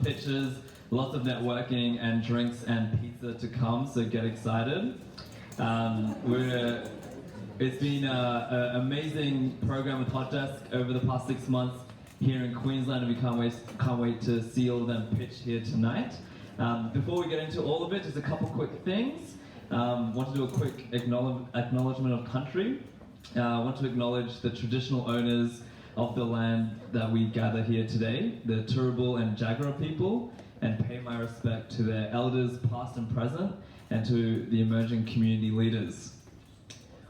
pitches, lots of networking and drinks and pizza to come, so get excited. It's been an amazing program with Hotdesq over the past 6 months here in Queensland, and we can't wait to see all of them pitch here tonight. Before we get into all of it, just a couple quick things. Want to do a quick acknowledgement of country. I want to acknowledge the traditional owners of the land that we gather here today, the Turrbal and Jagera people, and pay my respect to their elders past and present, and to the emerging community leaders.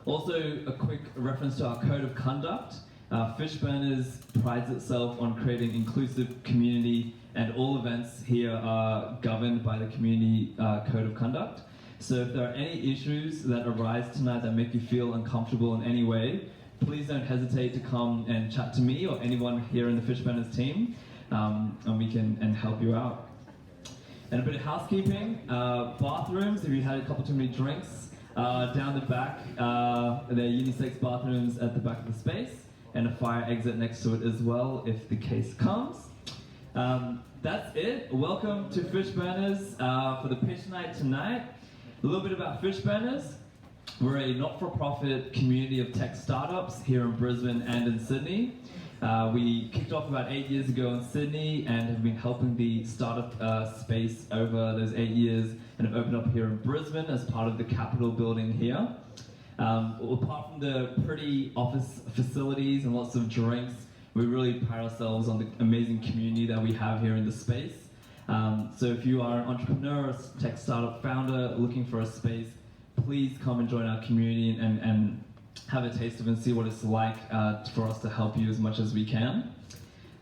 Also, a quick reference to our code of conduct. Fishburners prides itself on creating inclusive community, and all events here are governed by the community code of conduct. So if there are any issues that arise tonight that make you feel uncomfortable in any way, please don't hesitate to come and chat to me or anyone here in the Fishburners team, and we can help you out. And a bit of housekeeping. Bathrooms, if you had a couple too many drinks, down the back, there are unisex bathrooms at the back of the space, and a fire exit next to it as well, if the case comes. That's it. Welcome to Fishburners for the pitch night tonight. A little bit about Fishburners. We're a not-for-profit community of tech startups here in Brisbane and in Sydney. We kicked off about 8 years ago in Sydney and have been helping the startup space over those 8 years, and have opened up here in Brisbane as part of the Capitol building here. Apart from the pretty office facilities and lots of drinks, we really pride ourselves on the amazing community that we have here in the space. So if you are an entrepreneur, a tech startup founder looking for a space, please come and join our community and have a taste of it and see what it's like for us to help you as much as we can.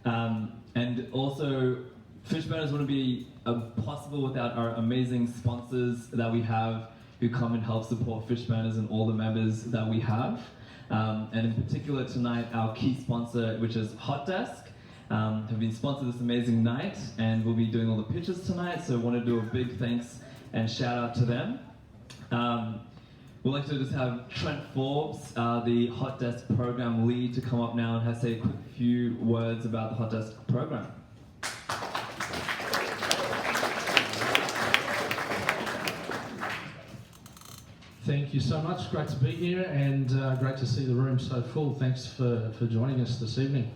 And also, Fishburners wouldn't be possible without our amazing sponsors that we have who come and help support Fishburners and all the members that we have. And in particular tonight, our key sponsor, which is Hotdesq, have been sponsored this amazing night, and we'll be doing all the pitches tonight, so I want to do a big thanks and shout out to them. We'd like to just have Trent Forbes, the Hotdesq program lead, to come up now and say a quick few words about the Hotdesq program. Thank you so much. Great to be here, and great to see the room so full. Thanks for joining us this evening.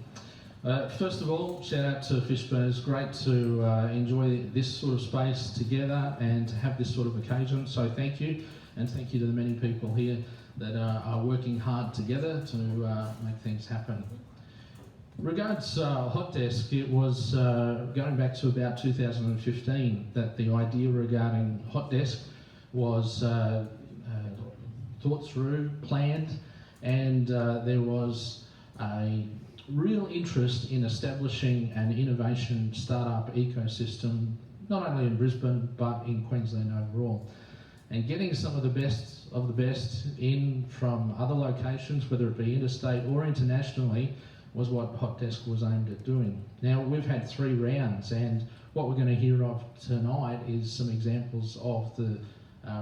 First of all, shout out to Fishburners. Great to enjoy this sort of space together and to have this sort of occasion. So thank you, and thank you to the many people here that are working hard together to make things happen. Regards Hotdesq, it was going back to about 2015 that the idea regarding Hotdesq was thought through, planned, and there was a real interest in establishing an innovation startup ecosystem, not only in Brisbane but in Queensland overall, and getting some of the best in from other locations, whether it be interstate or internationally, was what Hotdesq was aimed at doing. Now, we've had 3 rounds, and what we're going to hear of tonight is some examples of the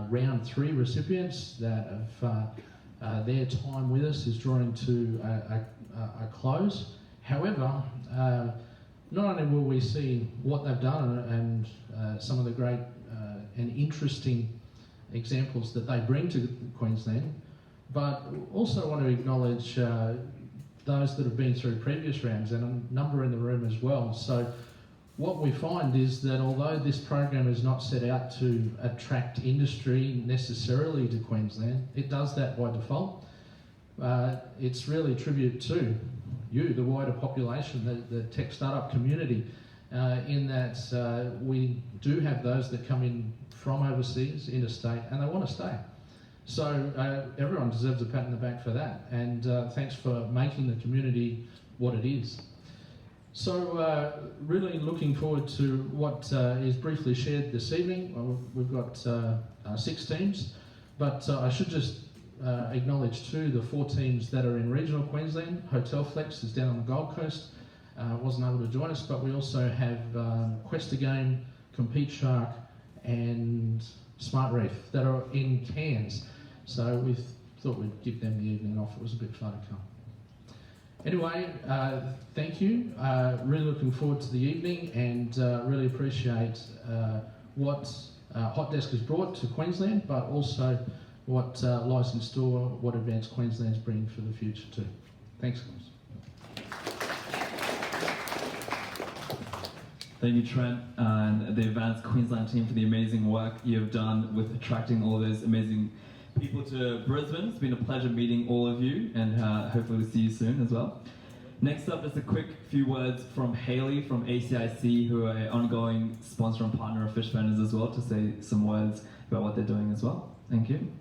round 3 recipients that have their time with us is drawing to a close. However, not only will we see what they've done and some of the great and interesting examples that they bring to Queensland, but also want to acknowledge those that have been through previous rounds, and a number in the room as well. So what we find is that although this program is not set out to attract industry necessarily to Queensland, it does that by default. It's really a tribute to you, the wider population, the tech startup community, in that we do have those that come in from overseas, interstate, and they want to stay. So everyone deserves a pat on the back for that, and thanks for making the community what it is. So really looking forward to what is briefly shared this evening. We've got 6 teams, but I should just acknowledge too the 4 teams that are in regional Queensland. Hotel Flex is down on the Gold Coast, wasn't able to join us, but we also have Questagame, Compete Shark and Smart Reef that are in Cairns. So we thought we'd give them the evening off. It was a bit fun to come. Anyway, thank you. Really looking forward to the evening and really appreciate what Hotdesq has brought to Queensland, but also what lies in store, what Advanced Queensland's bringing for the future too. Thanks, guys. Thank you, Trent, and the Advanced Queensland team for the amazing work you have done with attracting all those amazing people to Brisbane. It's been a pleasure meeting all of you, and hopefully we'll see you soon as well. Next up, just a quick few words from Hayley from ACIC, who are an ongoing sponsor and partner of Fishburners as well, to say some words about what they're doing as well. Thank you.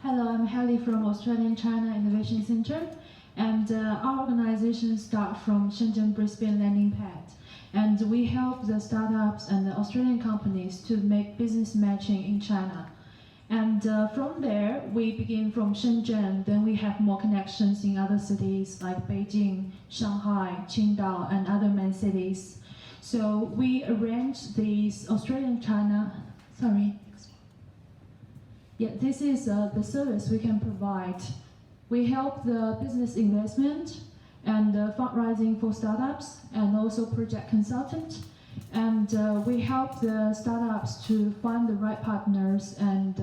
Hello, I'm Hayley from Australian China Innovation Centre, and our organization starts from Shenzhen Brisbane landing pad. And we help the startups and the Australian companies to make business matching in China. And from there, we begin from Shenzhen, then we have more connections in other cities like Beijing, Shanghai, Qingdao, and other main cities. So we arrange these Australian China, this is the service we can provide. We help the business investment and fundraising for startups, and also project consultant. And we help the startups to find the right partners and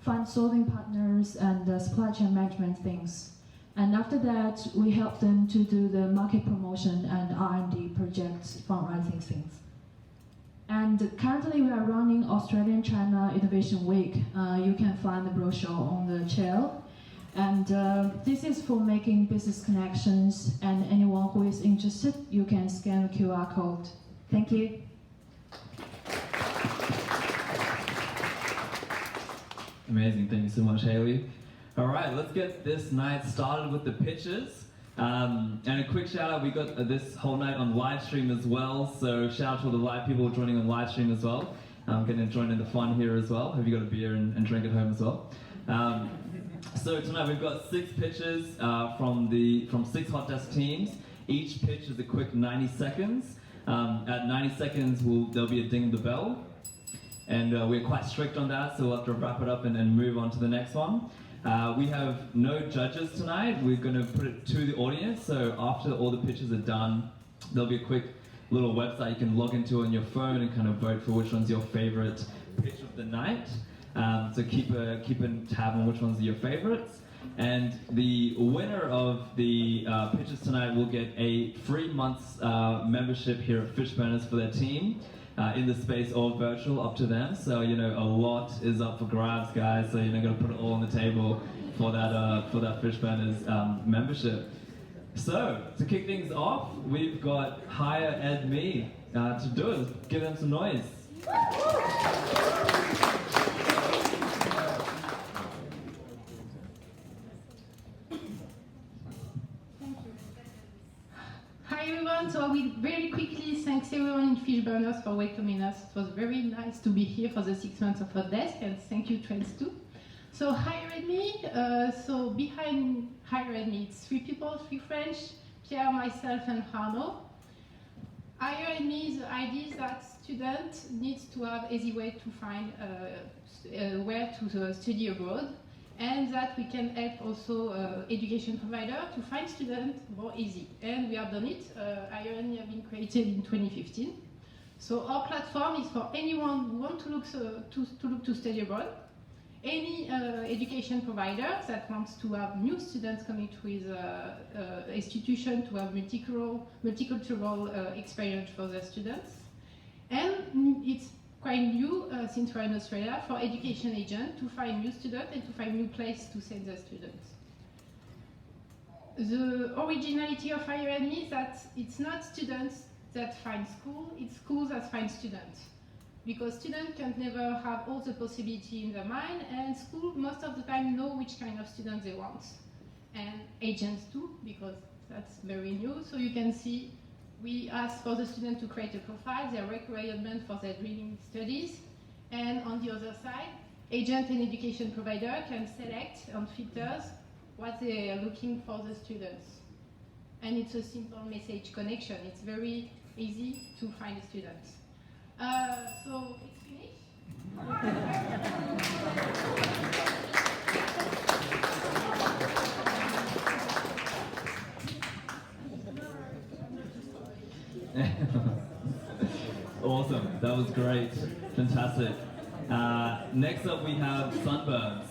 find solving partners and supply chain management things. And after that, we help them to do the market promotion and R&D projects, fundraising things. And currently we are running Australian China Innovation Week. You can find the brochure on the chair. And this is for making business connections, and anyone who is interested, you can scan the QR code. Thank you. Amazing, thank you so much, Hayley. All right, let's get this night started with the pitches. And a quick shout out, we got this whole night on live stream as well, so shout out to all the live people joining on live stream as well. Getting to join in the fun here as well. Hope you got a beer and drink at home as well. So tonight we've got 6 pitches from 6 Hotdesq teams. Each pitch is a quick 90 seconds. At 90 seconds, there'll be a ding of the bell. And we're quite strict on that, so we'll have to wrap it up and move on to the next one. We have no judges tonight. We're going to put it to the audience, so after all the pitches are done, there'll be a quick little website you can log into on your phone and kind of vote for which one's your favorite pitch of the night. So keep a tab on which ones are your favorites. And the winner of the pitches tonight will get a free month's membership here at Fishburners for their team, in the space or virtual, up to them. So a lot is up for grabs, guys. So you're going to put it all on the table for that Fishburners membership. So to kick things off, we've got Higher Ed Me to do it. Let's give them some noise. Hi everyone, so I will very quickly thank everyone in Fishburners for welcoming us. It was very nice to be here for the 6 months of Hotdesq, and thank you Trends too. So Higher Ed Me, so behind Higher Ed Me it's 3 people, 3 French, Pierre, myself and Arnaud. Higher Ed Me is the idea that students need to have easy way to find where to study abroad, and that we can help also education provider to find students more easy. And we have done it. Higher Ed Me have been created in 2015. So our platform is for anyone who wants to look to study abroad, any education provider that wants to have new students coming to his institution to have multicultural experience for their students. And it's quite new, since we're in Australia, for education agents to find new students and to find new place to send their students. The originality of Higher Ed Me is that it's not students that find school, it's schools that find students. Because students can never have all the possibility in their mind, and school most of the time know which kind of students they want. And agents too, because that's very new. So you can see we ask for the student to create a profile, their requirement for their dreaming studies. And on the other side, agent and education provider can select and filters what they are looking for the students. And it's a simple message connection. It's very easy to find students. So it's finished. Awesome, that was great, fantastic. Next up we have sunburns.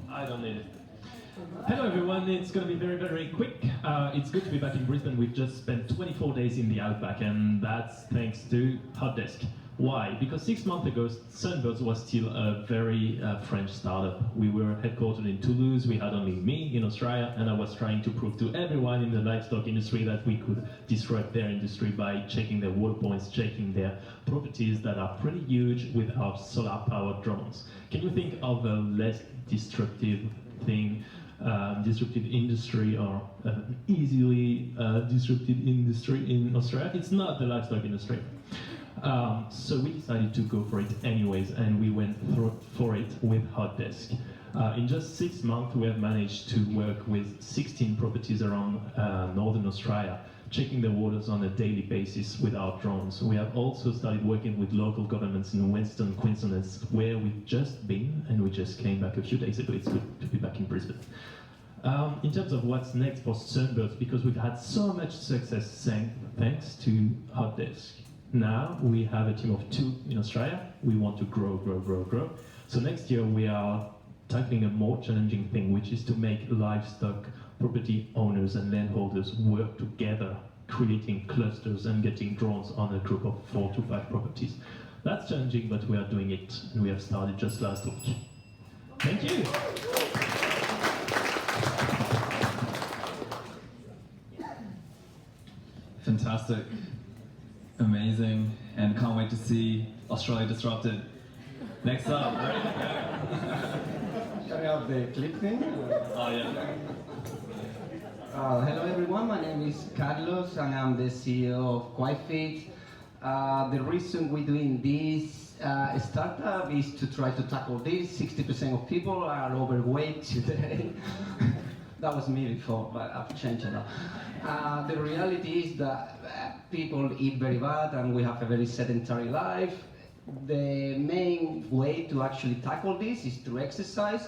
I don't need it. Hello everyone, it's going to be very, very quick. It's good to be back in Brisbane. We've just spent 24 days in the outback, and that's thanks to Hotdesq. Why? Because 6 months ago, Sunbirds was still a very French startup. We were headquartered in Toulouse, we had only me in Australia, and I was trying to prove to everyone in the livestock industry that we could disrupt their industry by checking their water points, checking their properties that are pretty huge with our solar-powered drones. Can you think of a less destructive thing, disruptive industry, or easily disrupted industry in Australia? It's not the livestock industry. So we decided to go for it anyways, and we went for it with Hotdesq. In just 6 months, we have managed to work with 16 properties around northern Australia, checking the waters on a daily basis with our drones. We have also started working with local governments in Western Queensland, where we've just been, and we just came back a few days ago. It's good to be back in Brisbane. In terms of what's next for Sunbirds, because we've had so much success thanks to Hotdesq. Now we have a team of 2 in Australia. We want to grow. So next year we are tackling a more challenging thing, which is to make livestock property owners and landholders work together, creating clusters and getting drones on a group of 4 to 5 properties. That's challenging, but we are doing it, and we have started just last week. Thank you. Fantastic, amazing, and can't wait to see Australia disrupted. Next up, ready to go? Carry out the clip thing. Oh yeah. Hello everyone, my name is Carlos and I'm the CEO of QuiteFit. The reason we're doing this startup is to try to tackle this. 60% of people are overweight today. That was me before, but I've changed it now. The reality is that people eat very bad and we have a very sedentary life. The main way to actually tackle this is through exercise,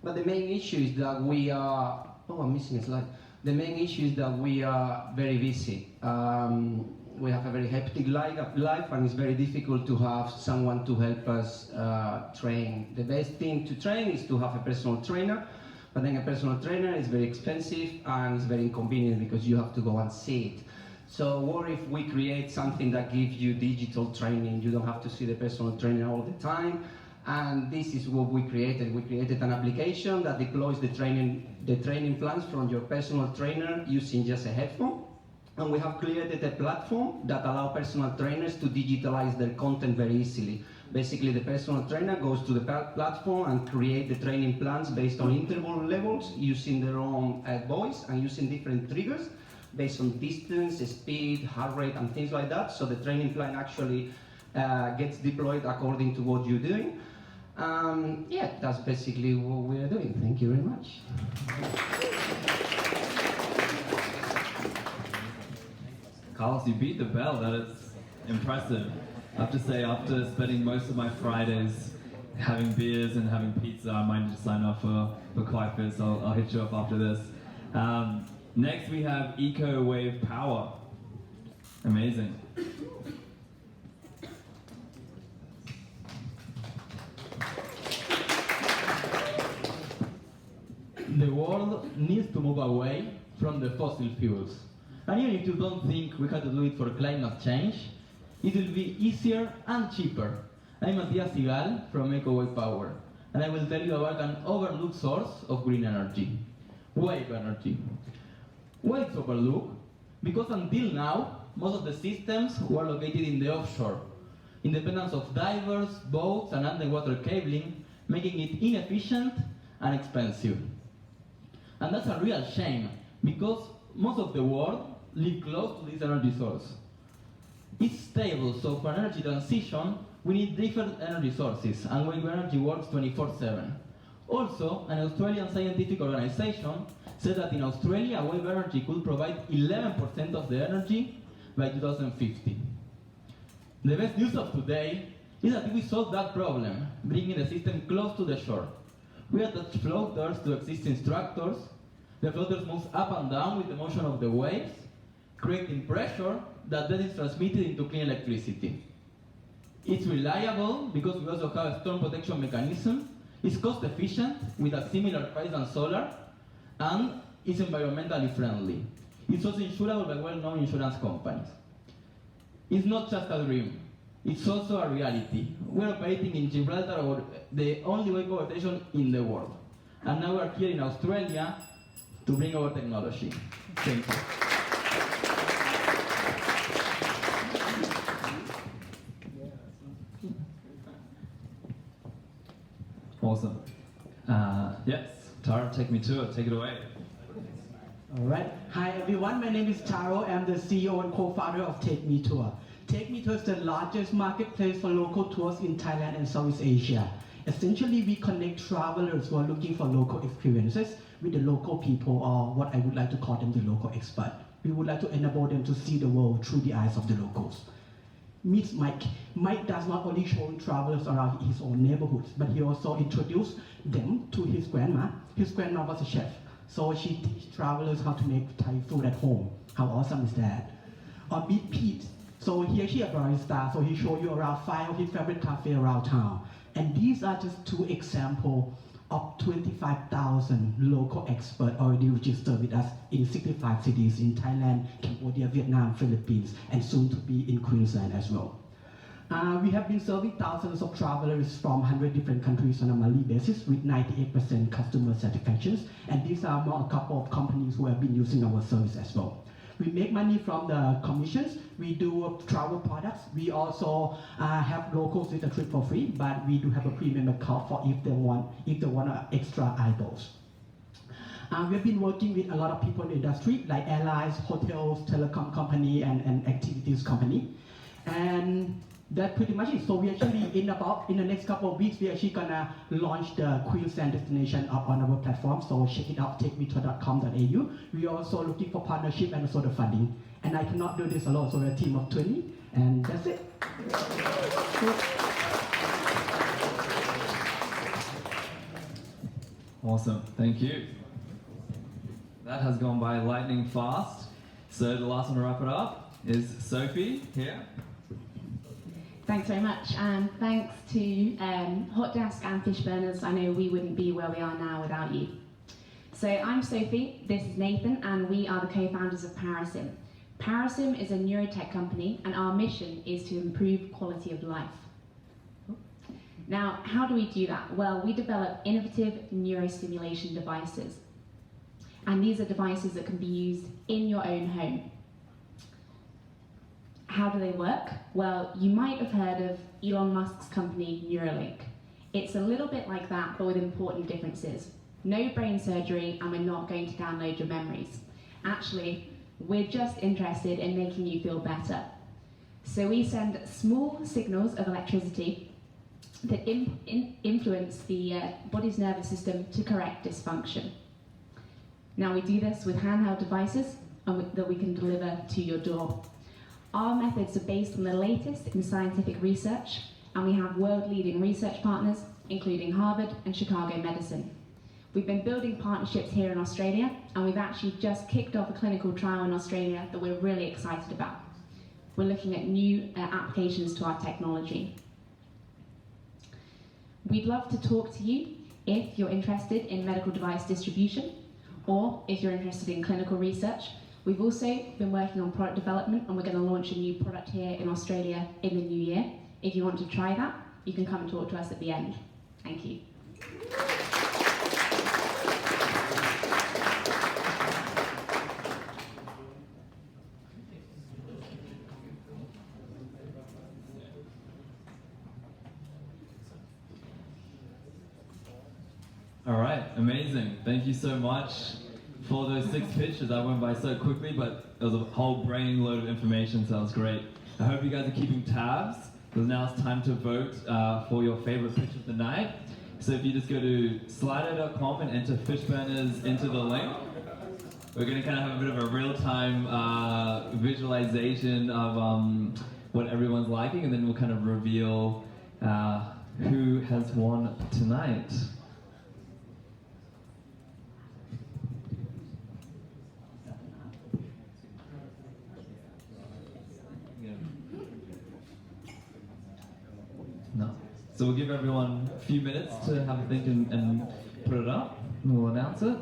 but the main issue is that we are, oh, I'm missing a slide. The main issue is that we are very busy. We have a very hectic life and it's very difficult to have someone to help us train. The best thing to train is to have a personal trainer, but then a personal trainer is very expensive and it's very inconvenient because you have to go and see it. So what if we create something that gives you digital training? You don't have to see the personal trainer all the time. And this is what we created. We created an application that deploys the training plans from your personal trainer using just a headphone. And we have created a platform that allows personal trainers to digitalize their content very easily. Basically, the personal trainer goes to the platform and create the training plans based on interval levels using their own voice and using different triggers based on distance, speed, heart rate, and things like that. So the training plan actually gets deployed according to what you're doing. Yeah, that's basically what we're doing. Thank you very much. Carlos, you beat the bell. That is impressive. I have to say, after spending most of my Fridays having beers and having pizza, I might need to sign up for QuiteFit, so I'll hit you up after this. Next we have Eco Wave Power. Amazing. The world needs to move away from the fossil fuels. And even if you don't think we have to do it for climate change, it will be easier and cheaper. I'm Matthias Sigal from EcoWave Power, and I will tell you about an overlooked source of green energy, wave energy. Why it's overlooked? Because until now, most of the systems were located in the offshore, independent of divers, boats, and underwater cabling, making it inefficient and expensive. And that's a real shame, because most of the world live close to this energy source. It's stable, so for energy transition, we need different energy sources, and wave energy works 24/7. Also, an Australian scientific organization said that in Australia, wave energy could provide 11% of the energy by 2050. The best news of today is that we solve that problem, bringing the system close to the shore. We attach floaters to existing structures. The floaters move up and down with the motion of the waves, creating pressure that then is transmitted into clean electricity. It's reliable because we also have a storm protection mechanism. It's cost efficient with a similar price than solar, and it's environmentally friendly. It's also insurable by well-known insurance companies. It's not just a dream, it's also a reality. We're operating in Gibraltar, the only wave power station in the world. And now we're here in Australia to bring our technology. Thank you. Awesome. Yes, Tara, take me to it. Take it away. All right. Hi, everyone. My name is Taro. I'm the CEO and co-founder of Take Me Tour. Take Me Tour is the largest marketplace for local tours in Thailand and Southeast Asia. Essentially, we connect travelers who are looking for local experiences with the local people, or what I would like to call them the local expert. We would like to enable them to see the world through the eyes of the locals. Meets Mike. Mike does not only show travelers around his own neighborhoods, but he also introduced them to his grandma. His grandma was a chef, so she teaches travelers how to make Thai food at home. How awesome is that? Or meet Pete. So he actually a barista, so he showed you around 5 of his favorite cafes around town. And these are just 2 examples of 25,000 local experts already registered with us in 65 cities in Thailand, Cambodia, Vietnam, Philippines, and soon to be in Queensland as well. We have been serving thousands of travelers from 100 different countries on a monthly basis with 98% customer satisfaction. And these are more a couple of companies who have been using our service as well. We make money from the commissions. We do travel products. We also have locals with a trip for free, but we do have a premium account for if they want extra eyeballs. We've been working with a lot of people in the industry, like airlines, hotels, telecom company, and activities company. And that's pretty much it. So we actually, in the next couple of weeks, we're actually gonna launch the Queensland destination up on our platform. So check it out, takemetour.com.au. We're also looking for partnership and also the funding. And I cannot do this alone, so we're a team of 20, and that's it. Awesome, thank you. That has gone by lightning fast. So the last one to wrap it up is Sophie here. Thanks very much, and thanks to Hotdesq and Fishburners. I know we wouldn't be where we are now without you. So I'm Sophie, this is Nathan, and we are the co-founders of Parasim. Parasim is a neurotech company, and our mission is to improve quality of life. Now, how do we do that? Well, we develop innovative neurostimulation devices. And these are devices that can be used in your own home. How do they work? Well, you might have heard of Elon Musk's company, Neuralink. It's a little bit like that, but with important differences. No brain surgery, and we're not going to download your memories. Actually, we're just interested in making you feel better. So we send small signals of electricity that influence the body's nervous system to correct dysfunction. Now we do this with handheld devices that we can deliver to your door. Our methods are based on the latest in scientific research, and we have world-leading research partners, including Harvard and Chicago Medicine. We've been building partnerships here in Australia, and we've actually just kicked off a clinical trial in Australia that we're really excited about. We're looking at new applications to our technology. We'd love to talk to you if you're interested in medical device distribution, or if you're interested in clinical research. We've also been working on product development, and we're going to launch a new product here in Australia in the new year. If you want to try that, you can come and talk to us at the end. Thank you. All right, amazing. Thank you so much for those 6 pitches. That went by so quickly, but it was a whole brain load of information, so that was great. I hope you guys are keeping tabs, because now it's time to vote for your favorite pitch of the night. So if you just go to slido.com and enter Fishburners into the link, we're going to kind of have a bit of a real-time visualization of what everyone's liking, and then we'll kind of reveal who has won tonight? No. So we'll give everyone a few minutes to have a think and put it up. And we'll announce it.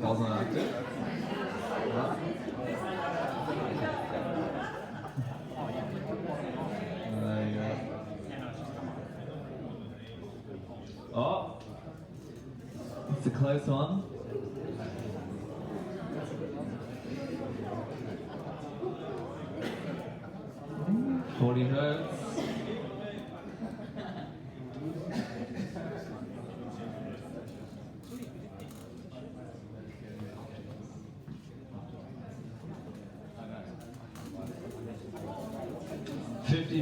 Call's not active. There you go. Oh, it's a close one. Mm, 40 hertz.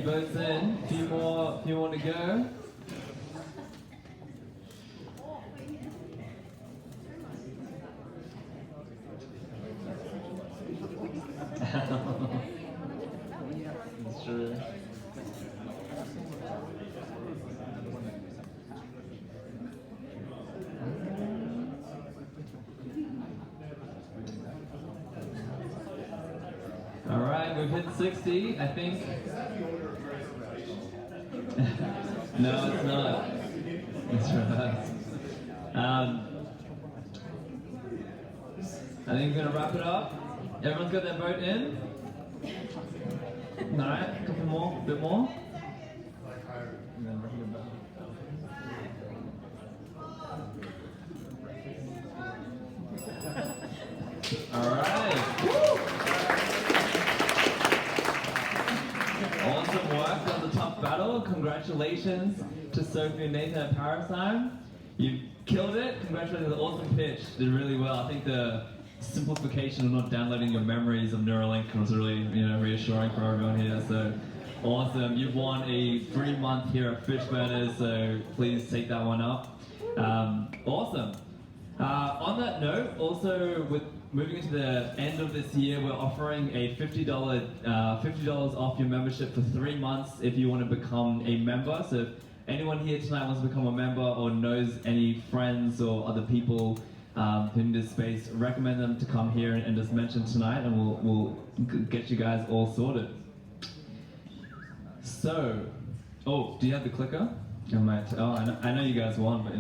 Votes in. Few more to go. That's true. All right, we've hit 60, I think. No, it's not. It's reversed. I think we're gonna wrap it up. Everyone's got their vote in? Alright, a couple more, a bit more. And then bring it back. Alright. Awesome work. That was a tough battle. Congratulations to Sophie and Nathan at Parasime. You killed it. Congratulations. Awesome pitch. Did really well. I think the simplification of not downloading your memories of Neuralink was really, reassuring for everyone here. So awesome. You've won a free month here at Fishburners, so please take that one up. Awesome. On that note, also with moving into the end of this year, we're offering a $50 off your membership for 3 months if you want to become a member. So if anyone here tonight wants to become a member or knows any friends or other people in this space, recommend them to come here and just mention tonight, and we'll get you guys all sorted. So, do you have the clicker? I might. Oh, I know you guys won, but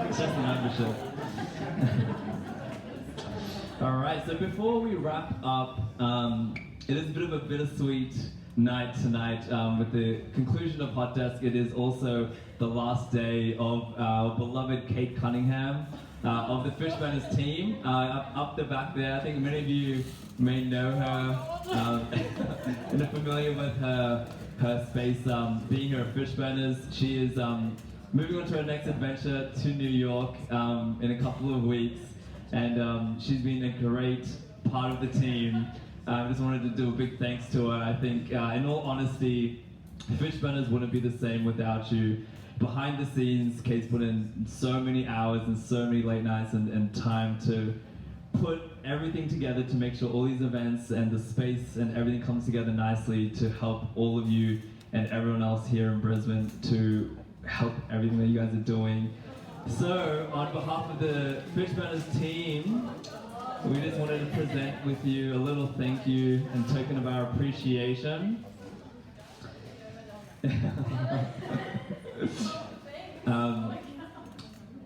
it's just the membership. All right. So before we wrap up, it is a bit of a bittersweet night tonight. With the conclusion of Hotdesq, it is also the last day of our beloved Kate Cunningham of the Fishburners team. Up the back there, I think many of you may know her and are familiar with her space. Being here at Fishburners, she is moving on to her next adventure to New York in a couple of weeks, and she's been a great part of the team. I just wanted to do a big thanks to her. I think, in all honesty, Fishburners wouldn't be the same without you. Behind the scenes, Kate's put in so many hours and so many late nights and time to put everything together to make sure all these events and the space and everything comes together nicely to help all of you and everyone else here in Brisbane to help everything that you guys are doing. So, on behalf of the Fishburners team, we just wanted to present with you a little thank you and token of our appreciation.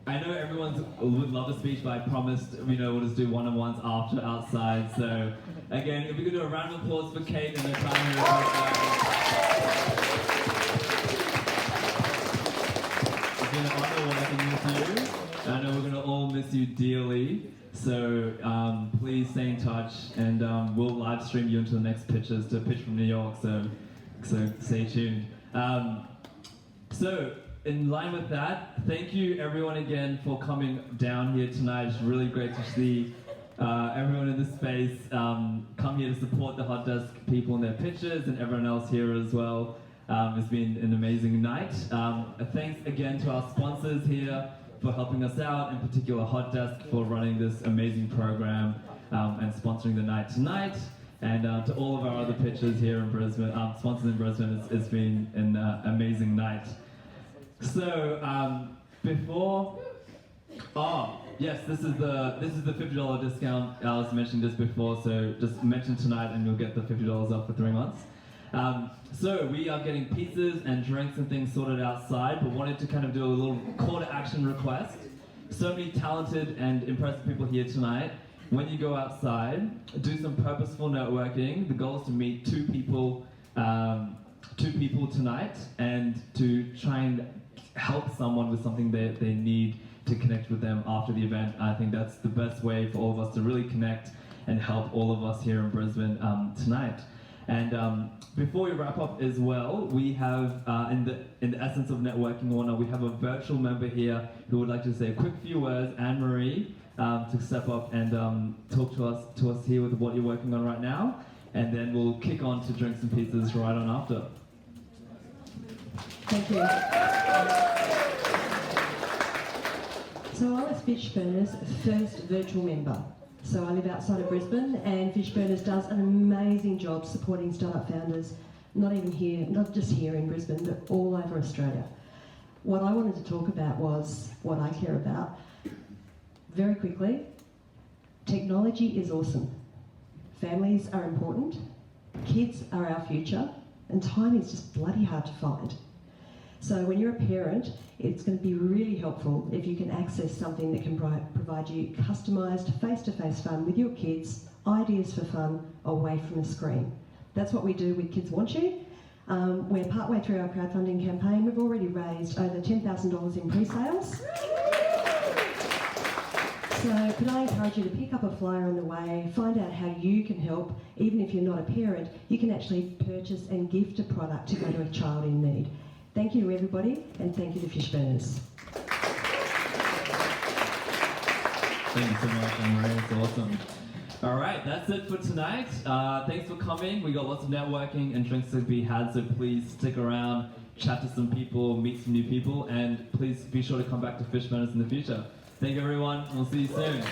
I know everyone would love a speech, but I promised, we'll just do one-on-ones after outside. So, again, if we could do a round of applause for Kate and her time here. It's been an honor working with you. I know we're going to all miss you dearly. So, please stay in touch, and we'll live stream you into the next pitches to pitch from New York. So stay tuned. So, in line with that, thank you everyone again for coming down here tonight. It's really great to see everyone in this space come here to support the Hotdesq people in their pitches and everyone else here as well. It's been an amazing night. Thanks again to our sponsors here for helping us out, in particular Hotdesq for running this amazing program and sponsoring the night tonight. And to all of our other pitchers here in Brisbane, sponsors in Brisbane, it's been an amazing night. So yes, this is the $50 discount. Alice mentioned this before, so just mention tonight and you'll get the $50 off for 3 months. So we are getting pizzas and drinks and things sorted outside, but wanted to kind of do a little call to action request. So many talented and impressive people here tonight. When you go outside, do some purposeful networking. The goal is to meet two people tonight and to try and help someone with something that they need to connect with them after the event. I think that's the best way for all of us to really connect and help all of us here in Brisbane tonight. And before we wrap up as well, we have, in the essence of networking and whatnot, we have a virtual member here who would like to say a quick few words, Anne-Marie, to step up and talk to us here with what you're working on right now, and then we'll kick on to drinks and pizzas right on after. Thank you. So I was Fishburner's first virtual member. So I live outside of Brisbane, and Fishburners does an amazing job supporting startup founders, not just here in Brisbane, but all over Australia. What I wanted to talk about was what I care about. Very quickly, technology is awesome. Families are important, kids are our future, and time is just bloody hard to find. So when you're a parent, it's going to be really helpful if you can access something that can provide you customised, face-to-face fun with your kids, ideas for fun away from a screen. That's what we do with Kids Want You. We're partway through our crowdfunding campaign. We've already raised over $10,000 in pre-sales. So could I encourage you to pick up a flyer on the way, find out how you can help. Even if you're not a parent, you can actually purchase and gift a product to go to a child in need. Thank you to everybody, and thank you to Fishburners. Thank you so much, Anne-Marie. It's awesome. All right, that's it for tonight. Thanks for coming. We got lots of networking and drinks to be had, so please stick around, chat to some people, meet some new people, and please be sure to come back to Fishburners in the future. Thank you, everyone, and we'll see you soon.